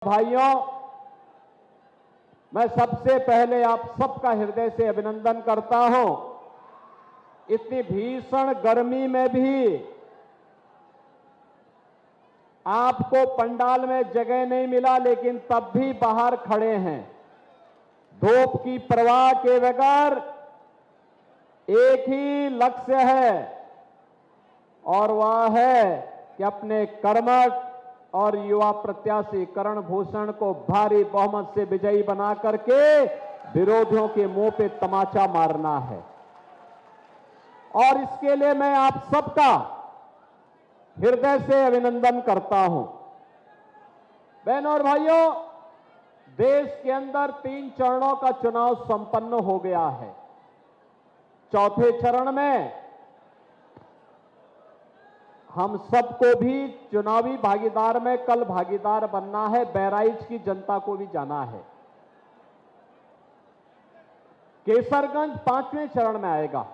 भाइयों, मैं सबसे पहले आप सबका हृदय से अभिनंदन करता हूं। इतनी भीषण गर्मी में भी आपको पंडाल में जगह नहीं मिला, लेकिन तब भी बाहर खड़े हैं। धूप की परवाह के बगैर एक ही लक्ष्य है और वह है कि अपने कर्मठ और युवा प्रत्याशी करण भूषण को भारी बहुमत से विजयी बना करके विरोधियों के मुंह पे तमाचा मारना है। और इसके लिए मैं आप सबका हृदय से अभिनंदन करता हूं। बहनों और भाइयों, देश के अंदर 3 चरणों का चुनाव संपन्न हो गया है। चौथे चरण में हम सबको भी चुनावी भागीदार में कल भागीदार बनना है। बहराइच की जनता को भी जाना है। केसरगंज 5वें चरण में आएगा।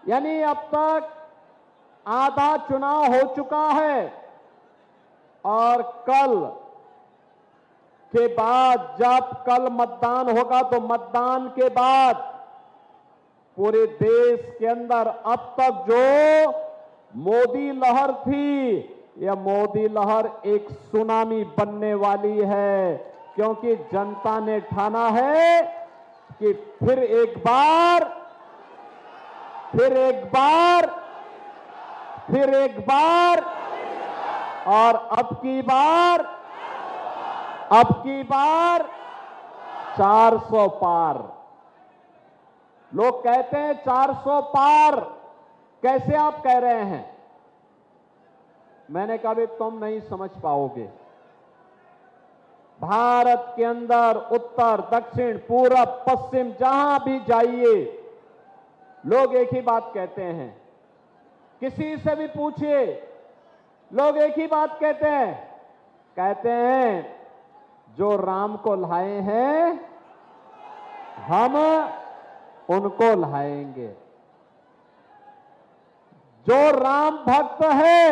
यानी अब तक आधा चुनाव हो चुका है और कल के बाद जब कल मतदान होगा तो मतदान के बाद पूरे देश के अंदर अब तक जो मोदी लहर थी, यह मोदी लहर एक सुनामी बनने वाली है, क्योंकि जनता ने ठाना है कि फिर एक बार और अब की बार 400 पार। लोग कहते हैं 400 पार कैसे आप कह रहे हैं? मैंने कहा भी तुम नहीं समझ पाओगे। भारत के अंदर उत्तर, दक्षिण, पूरब, पश्चिम जहां भी जाइए लोग एक ही बात कहते हैं। किसी से भी पूछिए, लोग एक ही बात कहते हैं जो राम को लाए हैं हम उनको लाएंगे। जो राम भक्त है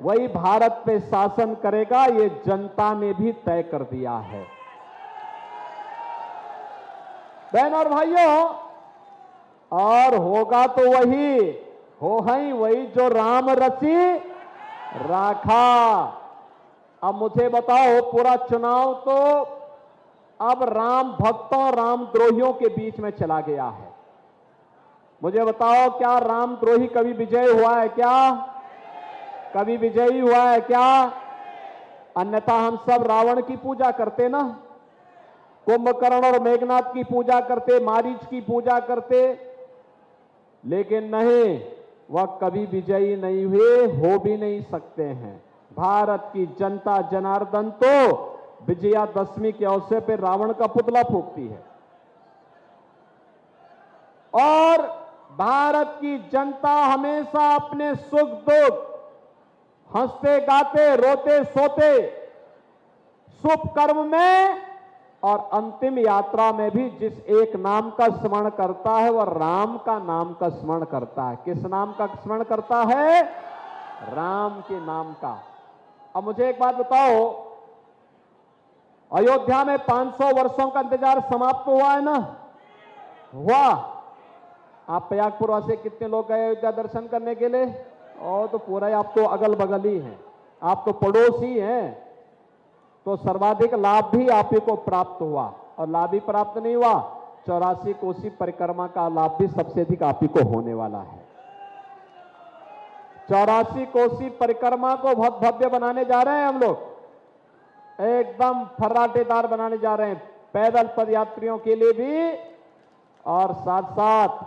वही भारत पे शासन करेगा, ये जनता ने भी तय कर दिया है। बहन और भाइयों, और होगा तो वही जो राम रची राखा। अब मुझे बताओ, पूरा चुनाव तो अब राम भक्तों, राम द्रोहियों के बीच में चला गया है। मुझे बताओ, क्या रामद्रोही कभी विजय हुआ है क्या? कभी विजयी हुआ है क्या? अन्यथा हम सब रावण की पूजा करते ना, कुंभकर्ण और मेघनाथ की पूजा करते, मारीच की पूजा करते, लेकिन नहीं, वह कभी विजयी नहीं हुए, हो भी नहीं सकते हैं। भारत की जनता जनार्दन तो विजयादशमी के अवसर पर रावण का पुतला फूंकती है और भारत की जनता हमेशा अपने सुख दुख, हंसते गाते, रोते सोते, शुभ कर्म में और अंतिम यात्रा में भी जिस एक नाम का स्मरण करता है वह राम का नाम का स्मरण करता है। किस नाम का स्मरण करता है? राम के नाम का। अब मुझे एक बात बताओ, अयोध्या में 500 वर्षों का इंतजार समाप्त हुआ है ना? हुआ। आप प्रयागपुर से कितने लोग गए अयोध्या दर्शन करने के लिए? और तो पूरा ही आप तो अगल बगल ही हैं, आप तो पड़ोसी हैं, तो सर्वाधिक लाभ भी आप ही को प्राप्त हुआ। और लाभ ही प्राप्त नहीं हुआ, 84 कोसी परिक्रमा का लाभ भी सबसे अधिक आप ही को होने वाला है। 84 कोसी परिक्रमा को बहुत भव्य बनाने जा रहे हैं हम लोग, एकदम फर्राटेदार बनाने जा रहे हैं, पैदल पदयात्रियों के लिए भी और साथ साथ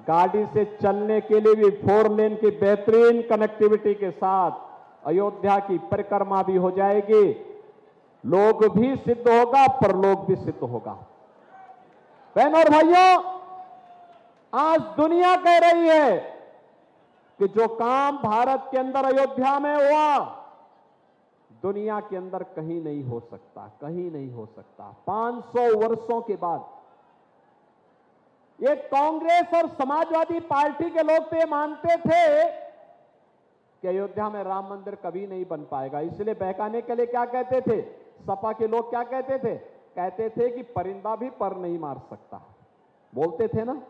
गाड़ी से चलने के लिए भी 4 लेन की बेहतरीन कनेक्टिविटी के साथ अयोध्या की परिक्रमा भी हो जाएगी। लोग भी सिद्ध होगा, परलोक भी सिद्ध होगा। बहनों और भाइयों, आज दुनिया कह रही है कि जो काम भारत के अंदर अयोध्या में हुआ, दुनिया के अंदर कहीं नहीं हो सकता, कहीं नहीं हो सकता। 500 वर्षों के बाद ये कांग्रेस और समाजवादी पार्टी के लोग तो ये मानते थे कि अयोध्या में राम मंदिर कभी नहीं बन पाएगा। इसलिए बहकाने के लिए क्या कहते थे, सपा के लोग क्या कहते थे, कहते थे कि परिंदा भी पर नहीं मार सकता, बोलते थे ना।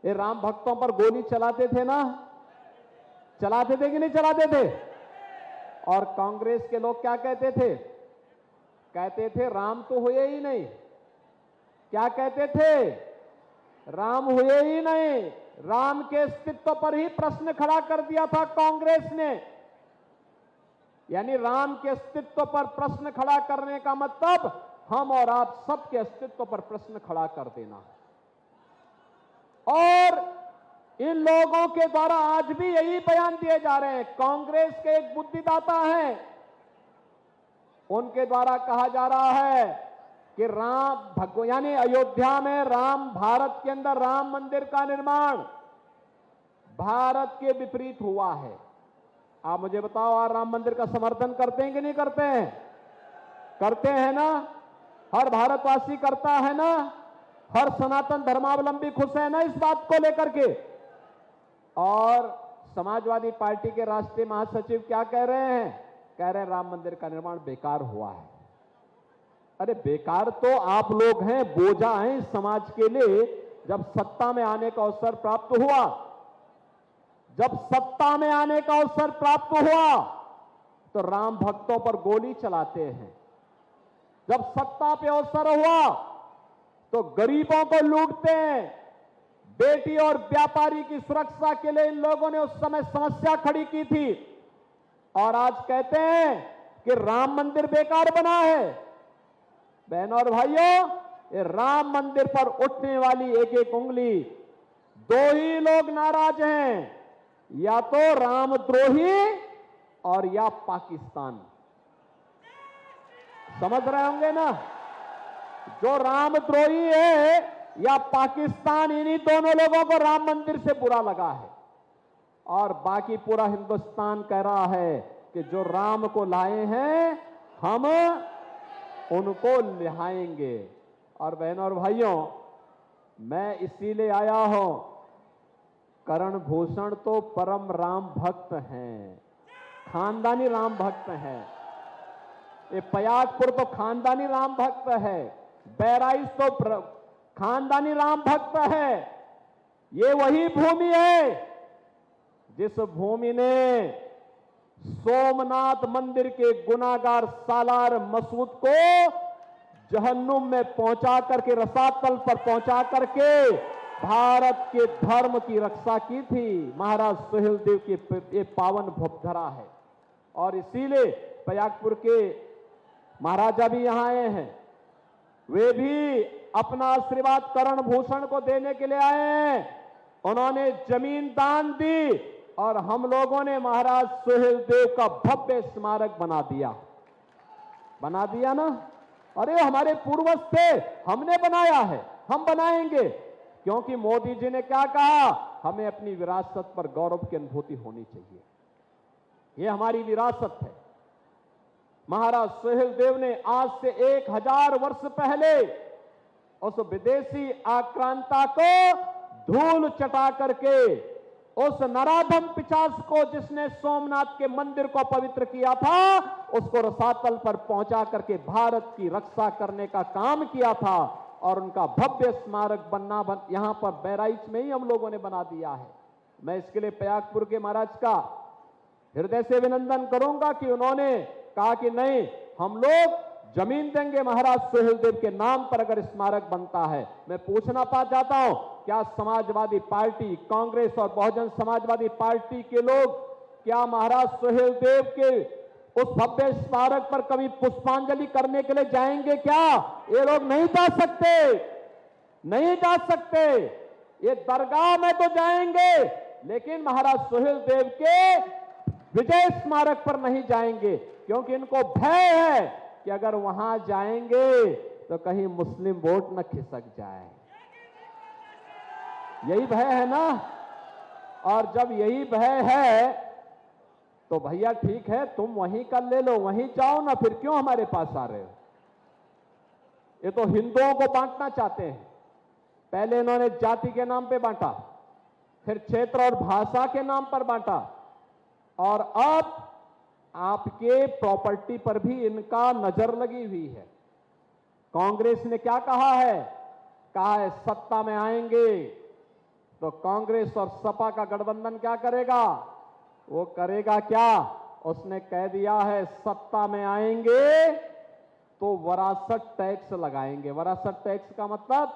ये राम भक्तों पर गोली चलाते थे ना, चलाते थे कि नहीं चलाते थे। और कांग्रेस के लोग क्या कहते थे, कहते थे राम तो हुए ही नहीं। क्या कहते थे, राम हुए ही नहीं। राम के अस्तित्व पर ही प्रश्न खड़ा कर दिया था कांग्रेस ने। यानी राम के अस्तित्व पर प्रश्न खड़ा करने का मतलब हम और आप सबके अस्तित्व पर प्रश्न खड़ा कर देना। और इन लोगों के द्वारा आज भी यही बयान दिए जा रहे हैं। कांग्रेस के एक बुद्धिदाता हैं, उनके द्वारा कहा जा रहा है कि राम यानी अयोध्या में राम, भारत के अंदर राम मंदिर का निर्माण भारत के विपरीत हुआ है। आप मुझे बताओ, आप राम मंदिर का समर्थन करते हैं कि नहीं करते हैं? करते हैं ना, हर भारतवासी करता है ना, हर सनातन धर्मावलंबी खुश है ना इस बात को लेकर के। और समाजवादी पार्टी के राष्ट्रीय महासचिव क्या कह रहे हैं, कह रहे हैं राम मंदिर का निर्माण बेकार हुआ है। अरे बेकार तो आप लोग हैं, बोझा हैं इस समाज के लिए। जब सत्ता में आने का अवसर प्राप्त हुआ, जब सत्ता में आने का अवसर प्राप्त हुआ तो राम भक्तों पर गोली चलाते हैं। जब सत्ता पे अवसर हुआ तो गरीबों को लूटते हैं। बेटी और व्यापारी की सुरक्षा के लिए इन लोगों ने उस समय समस्या खड़ी की थी, और आज कहते हैं कि राम मंदिर बेकार बना है। बहनों और भाइयों, ये राम मंदिर पर उठने वाली एक एक उंगली, दो ही लोग नाराज हैं, या तो रामद्रोही और या पाकिस्तान। समझ रहे होंगे ना, जो रामद्रोही है या पाकिस्तान, इन्हीं दोनों लोगों को राम मंदिर से बुरा लगा है। और बाकी पूरा हिंदुस्तान कह रहा है कि जो राम को लाए हैं हम उनको लिहाएंगे। और बहनों और भाइयों, मैं इसीलिए आया हूं, करण भूषण तो परम राम भक्त हैं, खानदानी राम भक्त हैं। ये पयागपुर तो खानदानी राम भक्त है, बहराइच तो खानदानी राम भक्त है। ये वही भूमि है जिस भूमि ने सोमनाथ मंदिर के गुनाहगार सालार मसूद को जहन्नुम में पहुंचा करके, रसातल पर पहुंचा करके भारत के धर्म की रक्षा की थी। महाराज सुहेलदेव की ये पावन भूधरा है। और इसीलिए पयागपुर के महाराजा भी यहां आए हैं, वे भी अपना आशीर्वाद करण भूषण को देने के लिए आए हैं। उन्होंने जमीन दान दी और हम लोगों ने महाराज सुहेलदेव का भव्य स्मारक बना दिया ना। अरे हमारे पूर्वज थे, हमने बनाया है, हम बनाएंगे। क्योंकि मोदी जी ने क्या कहा, हमें अपनी विरासत पर गौरव की अनुभूति होनी चाहिए, ये हमारी विरासत है। महाराज सुहेलदेव ने आज से 1000 वर्ष पहले उस विदेशी आक्रांता को धूल चटा करके, उस नराधम पिशाच को जिसने सोमनाथ के मंदिर को पवित्र किया था, उसको रसातल पर पहुंचा करके भारत की रक्षा करने का काम किया था। और उनका भव्य स्मारक यहां पर बहराइच में ही हम लोगों ने बना दिया है। मैं इसके लिए पयागपुर के महाराज का हृदय से अभिनंदन करूंगा कि उन्होंने कहा कि नहीं, हम लोग जमीन देंगे महाराज सुहेलदेव के नाम पर अगर स्मारक बनता है। मैं पूछना चाहता हूं, क्या समाजवादी पार्टी, कांग्रेस और बहुजन समाजवादी पार्टी के लोग क्या महाराज सुहेलदेव के उस भव्य स्मारक पर कभी पुष्पांजलि करने के लिए जाएंगे? क्या ये लोग नहीं जा सकते? नहीं जा सकते। ये दरगाह में तो जाएंगे, लेकिन महाराज सुहेलदेव के विजय स्मारक पर नहीं जाएंगे, क्योंकि इनको भय है कि अगर वहां जाएंगे तो कहीं मुस्लिम वोट न खिसक जाए। यही भय है ना। और जब यही भय है तो भैया ठीक है, तुम वहीं का ले लो, वहीं जाओ ना, फिर क्यों हमारे पास आ रहे हो? ये तो हिंदुओं को बांटना चाहते हैं। पहले इन्होंने जाति के नाम पे बांटा, फिर क्षेत्र और भाषा के नाम पर बांटा, और अब आपके प्रॉपर्टी पर भी इनका नजर लगी हुई है। कांग्रेस ने क्या कहा है सत्ता में आएंगे तो कांग्रेस और सपा का गठबंधन क्या करेगा, वो करेगा क्या, उसने कह दिया है सत्ता में आएंगे तो वरासत टैक्स लगाएंगे। वरासत टैक्स का मतलब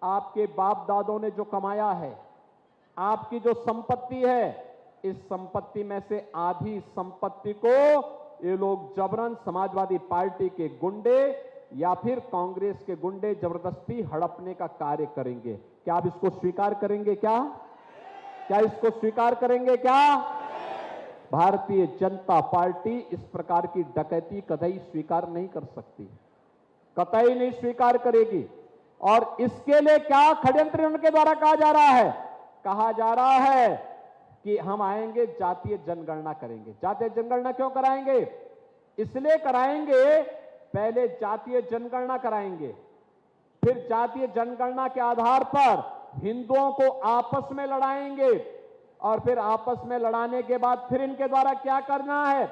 आपके बाप दादों ने जो कमाया है, आपकी जो संपत्ति है, इस संपत्ति में से आधी संपत्ति को ये लोग जबरन समाजवादी पार्टी के गुंडे या फिर कांग्रेस के गुंडे जबरदस्ती हड़पने का कार्य करेंगे। क्या आप इसको स्वीकार करेंगे? क्या इसको स्वीकार करेंगे? क्या भारतीय जनता पार्टी इस प्रकार की डकैती कतई स्वीकार नहीं कर सकती, कतई नहीं स्वीकार करेगी। और इसके लिए क्या षड्यंत्र उनके द्वारा कहा जा रहा है कि हम आएंगे जातीय जनगणना करेंगे। जातीय जनगणना क्यों कराएंगे? इसलिए कराएंगे, पहले जातीय जनगणना कराएंगे, फिर जातीय जनगणना के आधार पर हिंदुओं को आपस में लड़ाएंगे और फिर आपस में लड़ाने के बाद फिर इनके द्वारा क्या करना है,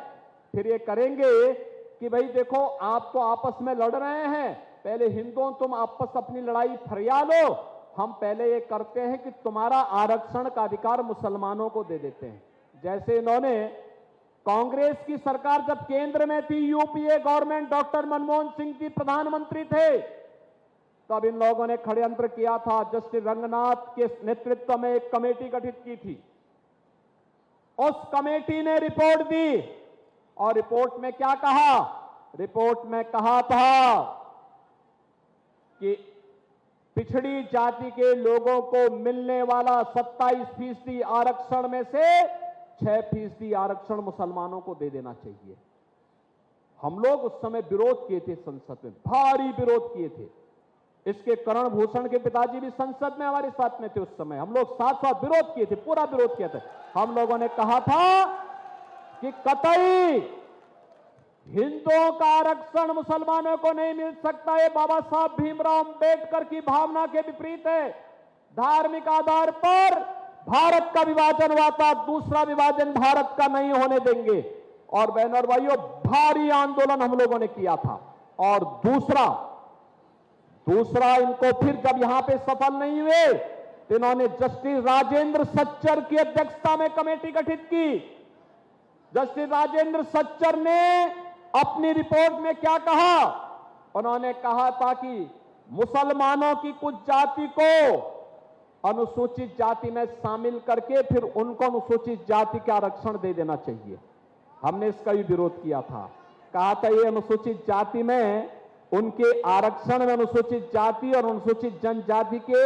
फिर ये करेंगे कि भाई देखो आप तो आपस में लड़ रहे हैं, पहले हिंदुओं तुम आपस अपनी लड़ाई फरिया लो, हम पहले ये करते हैं कि तुम्हारा आरक्षण का अधिकार मुसलमानों को दे देते हैं। जैसे इन्होंने कांग्रेस की सरकार जब केंद्र में थी, UPA government, doctor Manmohan Singh ji प्रधानमंत्री थे, तब इन लोगों ने षड्यंत्र किया था। जस्टिस रंगनाथ के नेतृत्व में एक कमेटी गठित की थी, उस कमेटी ने रिपोर्ट दी और रिपोर्ट में क्या कहा, रिपोर्ट में कहा था कि पिछड़ी जाति के लोगों को मिलने वाला 27% आरक्षण में से 6% आरक्षण मुसलमानों को दे देना चाहिए। हम लोग उस समय विरोध किए थे, संसद में भारी विरोध किए थे। इसके करण भूषण के पिताजी भी संसद में हमारे साथ में थे उस समय, हम लोग साथ साथ विरोध किए थे, पूरा विरोध किया था। हम लोगों ने कहा था कि कतई हिंदुओं का आरक्षण मुसलमानों को नहीं मिल सकता, ये बाबा साहब भीमराव अंबेडकर की भावना के विपरीत है। धार्मिक आधार पर भारत का विभाजन हुआ था, दूसरा विभाजन भारत का नहीं होने देंगे। और बहनों और भाइयों, भारी आंदोलन हम लोगों ने किया था। और दूसरा इनको फिर जब यहां पे सफल नहीं हुए तो इन्होंने जस्टिस राजेंद्र सच्चर की अध्यक्षता में कमेटी गठित की। जस्टिस राजेंद्र सच्चर ने अपनी रिपोर्ट में क्या कहा, उन्होंने कहा था कि मुसलमानों की कुछ जाति को अनुसूचित जाति में शामिल करके फिर उनको अनुसूचित जाति का आरक्षण दे देना चाहिए। हमने इसका भी विरोध किया था, कहा था ये अनुसूचित जाति में उनके आरक्षण में अनुसूचित जाति और अनुसूचित जनजाति के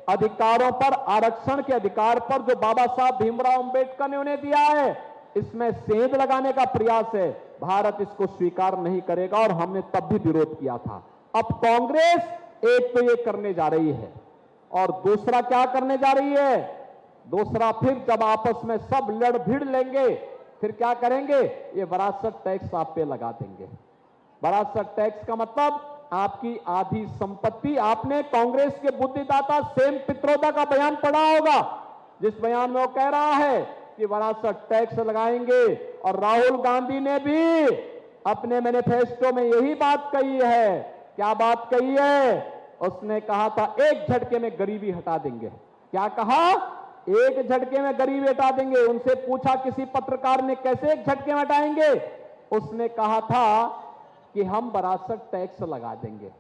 अधिकारों पर, आरक्षण के अधिकार पर जो बाबा साहब भीमराव अंबेडकर ने उन्हें दिया है, इसमें सेंध लगाने का प्रयास है। भारत इसको स्वीकार नहीं करेगा और हमने तब भी विरोध किया था। अब कांग्रेस एक तो ये करने जा रही है और दूसरा क्या करने जा रही है, दूसरा फिर जब आपस में सब लड़ भिड़ लेंगे फिर क्या करेंगे, ये वरासत टैक्स आप पे लगा देंगे। वरासत टैक्स का मतलब आपकी आधी संपत्ति, आपने कांग्रेस के बुद्धिदाता सेम पित्रोदा का बयान पढ़ा होगा, जिस बयान में वो कह रहा है कि वरासत टैक्स लगाएंगे। और राहुल गांधी ने भी अपने मैनिफेस्टो में यही बात कही है। क्या बात कही है? उसने कहा था एक झटके में गरीबी हटा देंगे। क्या कहा? एक झटके में गरीबी हटा देंगे। उनसे पूछा किसी पत्रकार ने कैसे एक झटके में हटाएंगे, उसने कहा था कि हम वरासत टैक्स लगा देंगे।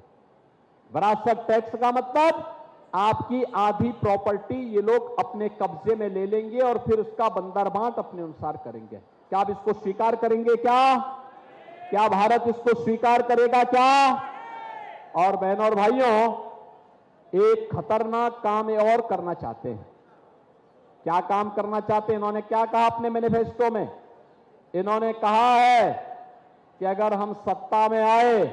वरासत टैक्स का मतलब आपकी आधी प्रॉपर्टी ये लोग अपने कब्जे में ले लेंगे और फिर उसका बंदरबांट अपने अनुसार करेंगे। क्या आप इसको स्वीकार करेंगे? क्या भारत इसको स्वीकार करेगा? क्या? और बहनों और भाइयों, एक खतरनाक काम ये और करना चाहते हैं। क्या काम करना चाहते हैं? इन्होंने क्या कहा अपने मैनिफेस्टो में? इन्होंने कहा है कि अगर हम सत्ता में आए,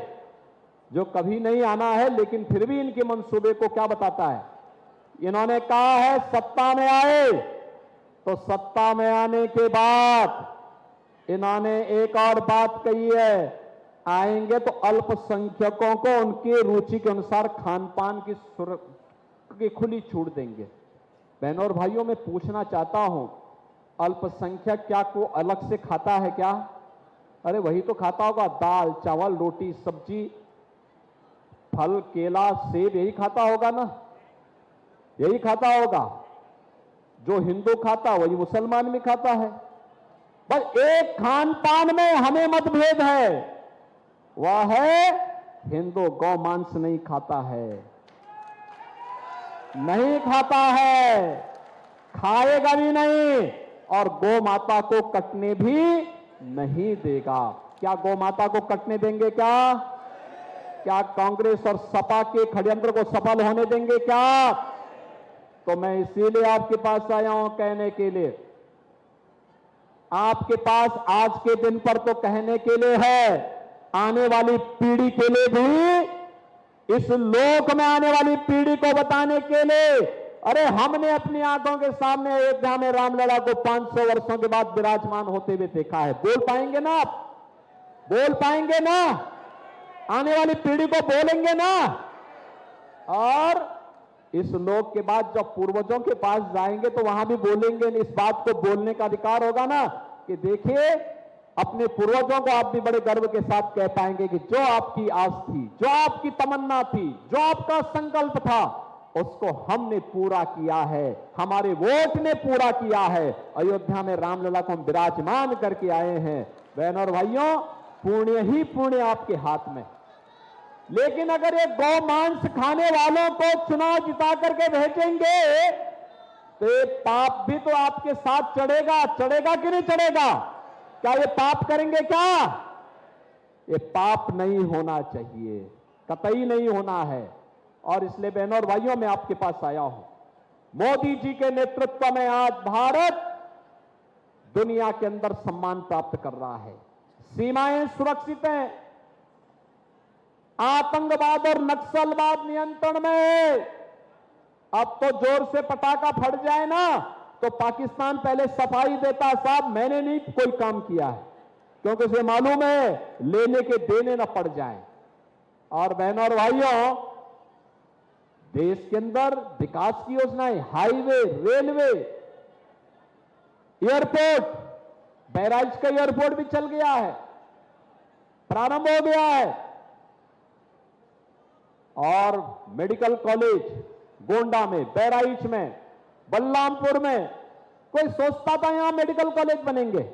जो कभी नहीं आना है लेकिन फिर भी इनके मंसूबे को क्या बताता है, इन्होंने कहा है सत्ता में आए तो सत्ता में आने के बाद इन्होंने एक और बात कही है, आएंगे तो अल्पसंख्यकों को उनकी रुचि के अनुसार खान पान की खुली छूट देंगे। बहनों और भाइयों, मैं पूछना चाहता हूं, अल्पसंख्यक क्या को अलग से खाता है क्या? अरे वही तो खाता होगा, दाल चावल रोटी सब्जी फल केला सेब, यही खाता होगा ना, यही खाता होगा। जो हिंदू खाता वही मुसलमान भी खाता है। बस एक खान पान में हमें मतभेद है, वह है हिंदू गौ मांस नहीं खाता है, नहीं खाता है, खाएगा भी नहीं और गौ माता को कटने भी नहीं देगा। क्या गौ माता को कटने देंगे क्या? क्या कांग्रेस और सपा के षड्यंत्र को सफल होने देंगे क्या? तो मैं इसीलिए आपके पास आया हूं कहने के लिए, आपके पास आज के दिन पर तो कहने के लिए है, आने वाली पीढ़ी के लिए भी, इस लोक में आने वाली पीढ़ी को बताने के लिए। अरे हमने अपनी आंखों के सामने अयोध्या में रामलला को 500 वर्षों के बाद विराजमान होते हुए देखा है। बोल पाएंगे ना आप? बोल पाएंगे ना? आने वाली पीढ़ी को बोलेंगे ना? और इस लोक के बाद जब पूर्वजों के पास जाएंगे तो वहां भी बोलेंगे, इस बात को बोलने का अधिकार होगा ना कि देखिए अपने पूर्वजों को आप भी बड़े गर्व के साथ कह पाएंगे कि जो आपकी आस थी, जो आपकी तमन्ना थी, जो आपका संकल्प था, उसको हमने पूरा किया है, हमारे वोट ने पूरा किया है। अयोध्या में रामलला को हम विराजमान करके आए हैं। बहनों और भाइयों, पुण्य ही पुण्य आपके हाथ में। लेकिन अगर ये गौ मांस खाने वालों को चुनाव जिता करके भेजेंगे तो ये पाप भी तो आपके साथ चढ़ेगा। चढ़ेगा कि नहीं चढ़ेगा? क्या ये पाप करेंगे क्या? ये पाप नहीं होना चाहिए, कतई नहीं होना है। और इसलिए बहनों और भाइयों, मैं आपके पास आया हूं। मोदी जी के नेतृत्व में आज भारत दुनिया के अंदर सम्मान प्राप्त कर रहा है। सीमाएं सुरक्षित हैं, आतंकवाद और नक्सलवाद नियंत्रण में। अब तो जोर से पटाखा फट जाए ना तो पाकिस्तान पहले सफाई देता, साहब मैंने नहीं कोई काम किया है, क्योंकि उसे मालूम है लेने के देने न पड़ जाए। और बहनों और भाइयों, देश के अंदर विकास की योजनाएं, हाईवे, रेलवे, एयरपोर्ट, बहराइच का एयरपोर्ट भी चल गया है, प्रारंभ हो गया है। और मेडिकल कॉलेज गोंडा में, बहराइच में, बलरामपुर में, कोई सोचता था यहां मेडिकल कॉलेज बनेंगे?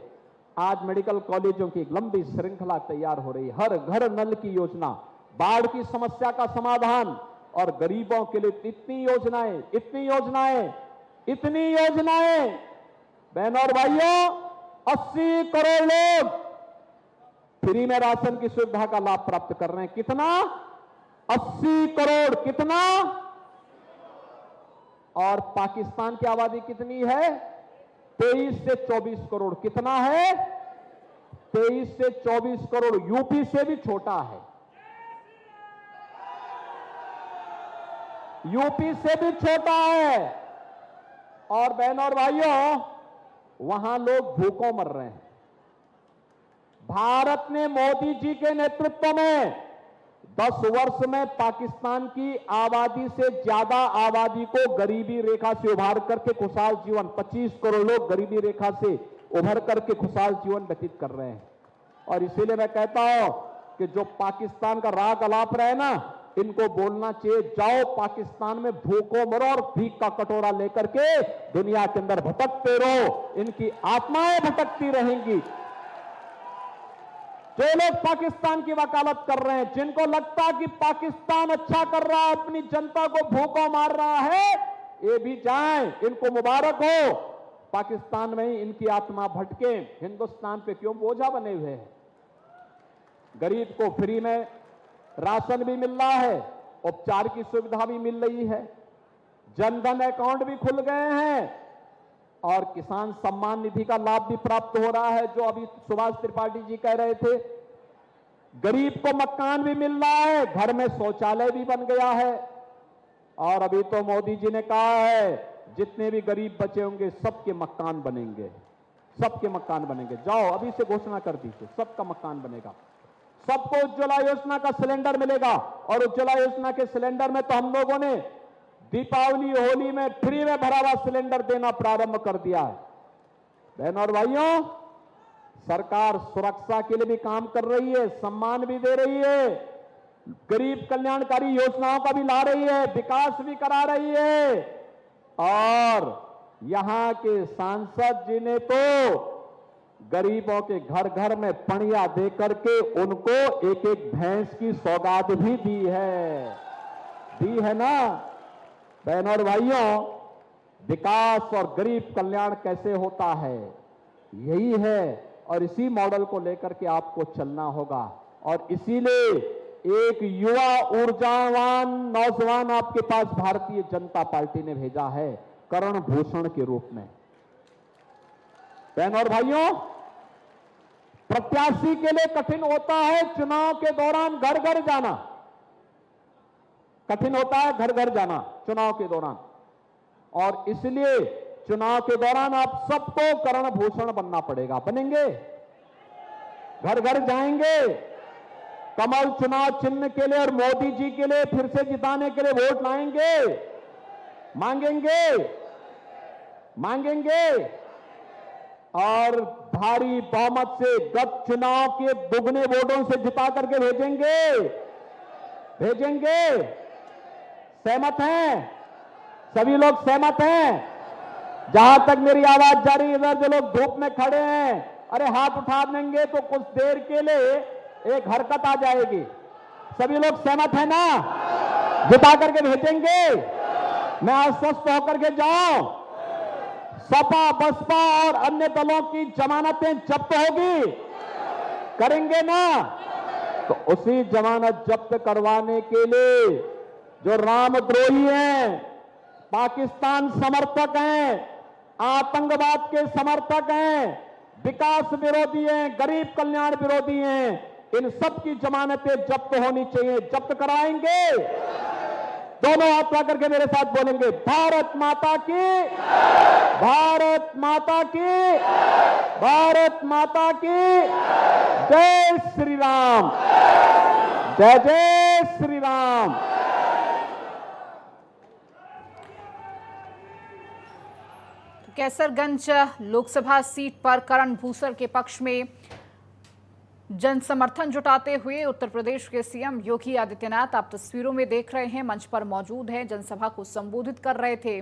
आज मेडिकल कॉलेजों की एक लंबी श्रृंखला तैयार हो रही है। हर घर नल की योजना, बाढ़ की समस्या का समाधान, और गरीबों के लिए इतनी योजनाएं, इतनी योजनाएं, इतनी योजनाएं। बहनों और भाइयों, 80 करोड़ लोग फ्री में राशन की सुविधा का लाभ प्राप्त कर रहे हैं। कितना? 80 करोड़। कितना? और पाकिस्तान की आबादी कितनी है? 23 से 24 करोड़। कितना है? 23 से 24 करोड़। यूपी से भी छोटा है, यूपी से भी छोटा है। और बहनों और भाइयों, वहां लोग भूखों मर रहे हैं। भारत ने मोदी जी के नेतृत्व में 10 वर्ष में पाकिस्तान की आबादी से ज्यादा आबादी को गरीबी रेखा से उभार करके खुशहाल जीवन, 25 करोड़ लोग गरीबी रेखा से उभर करके खुशहाल जीवन व्यतीत कर रहे हैं। और इसीलिए मैं कहता हूं कि जो पाकिस्तान का राग अलाप रहे ना, इनको बोलना चाहिए, जाओ पाकिस्तान में भूखों मरो और भीख का कटोरा लेकर के दुनिया के अंदर भटकते रहो, इनकी आत्माएं भटकती रहेंगी। जो लोग पाकिस्तान की वकालत कर रहे हैं, जिनको लगता कि पाकिस्तान अच्छा कर रहा है, अपनी जनता को भूखों मार रहा है, ये भी जाएं, इनको मुबारक हो। पाकिस्तान में ही इनकी आत्मा भटके, हिंदुस्तान पे क्यों बोझा बने हुए हैं? गरीब को फ्री में राशन भी मिल रहा है, उपचार की सुविधा भी मिल रही है, जनधन अकाउंट भी खुल गए हैं, और किसान सम्मान निधि का लाभ भी प्राप्त हो रहा है, जो अभी सुभाष त्रिपाठी जी कह रहे थे। गरीब को मकान भी मिल रहा है, घर में शौचालय भी बन गया है। और अभी तो मोदी जी ने कहा है जितने भी गरीब बचे होंगे सबके मकान बनेंगे, सबके मकान बनेंगे। जाओ अभी से घोषणा कर दीजिए, सबका मकान बनेगा, सबको उज्ज्वला योजना का सिलेंडर मिलेगा। और उज्ज्वला योजना के सिलेंडर में तो हम लोगों ने दीपावली होली में फ्री में भरा हुआ सिलेंडर देना प्रारंभ कर दिया है। बहनों और भाइयों, सरकार सुरक्षा के लिए भी काम कर रही है, सम्मान भी दे रही है, गरीब कल्याणकारी योजनाओं का भी ला रही है, विकास भी करा रही है। और यहां के सांसद जी ने तो गरीबों के घर घर में पणिया दे करके उनको एक एक भैंस की सौगात भी दी है ना। बहनों और भाइयों, विकास और गरीब कल्याण कैसे होता है, यही है। और इसी मॉडल को लेकर के आपको चलना होगा। और इसीलिए एक युवा ऊर्जावान नौजवान आपके पास भारतीय जनता पार्टी ने भेजा है, करण भूषण के रूप में। बहनों और भाइयों, प्रत्याशी के लिए कठिन होता है चुनाव के दौरान घर घर जाना, कठिन होता है घर घर जाना चुनाव के दौरान। और इसलिए चुनाव के दौरान आप सबको करण भूषण बनना पड़ेगा। बनेंगे? घर घर जाएंगे, कमल चुनाव चिन्ह के लिए और मोदी जी के लिए फिर से जिताने के लिए वोट लाएंगे, मांगेंगे और भारी बहुमत से गत चुनाव के दुगने वोटों से जिता करके भेजेंगे। सहमत हैं? सभी लोग सहमत हैं? जहां तक मेरी आवाज जा रही है, इधर जो लोग धूप में खड़े हैं, अरे हाथ उठा देंगे तो कुछ देर के लिए एक हरकत आ जाएगी। सभी लोग सहमत है ना? जिता करके भेजेंगे। मैं आश्वस्त होकर के जाऊं, सपा बसपा और अन्य दलों की जमानतें जब्त होगी, करेंगे ना? तो उसी जमानत जब्त करवाने के लिए जो रामद्रोही हैं, पाकिस्तान समर्थक हैं, आतंकवाद के समर्थक हैं, विकास विरोधी हैं, गरीब कल्याण विरोधी हैं, इन सब की जमानतें जब्त होनी चाहिए। जब्त कराएंगे। दोनों हाथ ला करके मेरे साथ बोलेंगे, भारत माता की, भारत माता की, भारत माता की जय श्री राम, जय जय श्री राम। कैसरगंज लोकसभा सीट पर करण भूषण के पक्ष में जन समर्थन जुटाते हुए उत्तर प्रदेश के सीएम योगी आदित्यनाथ आप तस्वीरों में देख रहे हैं, मंच पर मौजूद हैं, जनसभा को संबोधित कर रहे थे।